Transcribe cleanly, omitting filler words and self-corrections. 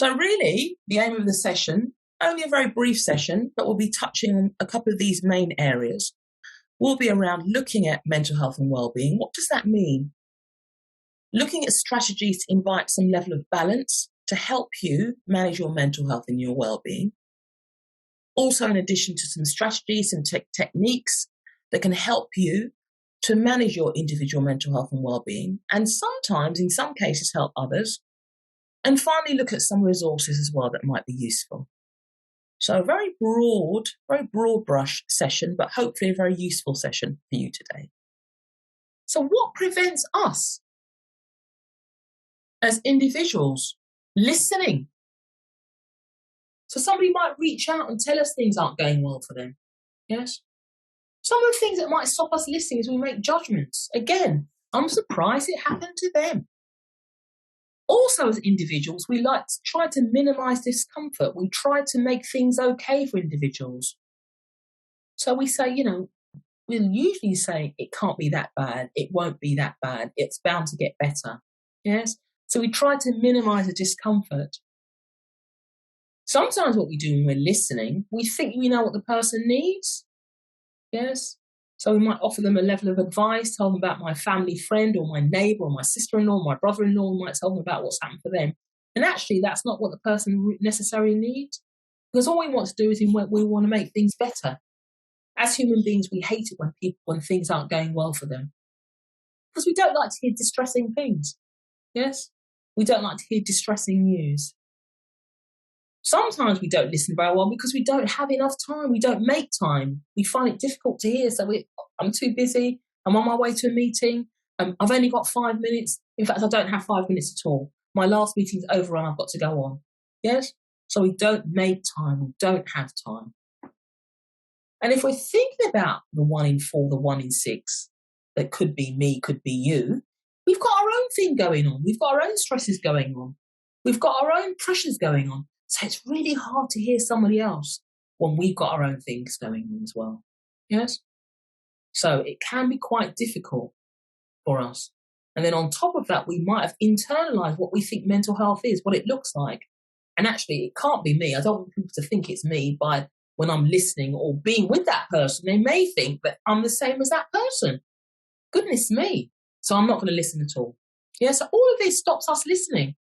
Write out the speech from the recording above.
So really, the aim of the session, only a very brief session, but we'll be touching on a couple of these main areas, will be around looking at mental health and well-being. What does that mean? Looking at strategies to invite some level of balance to help you manage your mental health and your well-being. Also, in addition to some strategies and techniques that can help you to manage your individual mental health and well-being, and sometimes, in some cases, help others. And finally, look at some resources as well that might be useful. So a very broad brush session, but hopefully a very useful session for you today. So what prevents us as individuals listening? So somebody might reach out and tell us things aren't going well for them. Yes? Some of the things that might stop us listening is we make judgments. Again, I'm surprised it happened to them. Also, as individuals, we like to try to minimize discomfort. We try to make things okay for individuals. So we say, we'll usually say it can't be that bad. It won't be that bad. It's bound to get better. Yes? So we try to minimize the discomfort. Sometimes what we do when we're listening, we think we know what the person needs. Yes? So we might offer them a level of advice, tell them about my family friend or my neighbour or my sister-in-law or my brother-in-law. We might tell them about what's happened for them. And actually, that's not what the person necessarily needs. Because all we want to do is we want to make things better. As human beings, we hate it when things aren't going well for them. Because we don't like to hear distressing things. Yes? We don't like to hear distressing news. Sometimes we don't listen very well because we don't have enough time. We don't make time. We find it difficult to hear. So I'm too busy. I'm on my way to a meeting. I've only got 5 minutes. In fact, I don't have 5 minutes at all. My last meeting's over and I've got to go on. Yes? So we don't make time. We don't have time. And if we're thinking about the 1 in 4, the 1 in 6, that could be me, could be you, we've got our own thing going on. We've got our own stresses going on. We've got our own pressures going on. So it's really hard to hear somebody else when we've got our own things going on as well. Yes? So it can be quite difficult for us. And then on top of that, we might have internalized what we think mental health is, what it looks like. And actually, it can't be me. I don't want people to think it's me by when I'm listening or being with that person. They may think that I'm the same as that person. Goodness me. So I'm not going to listen at all. Yeah, so all of this stops us listening.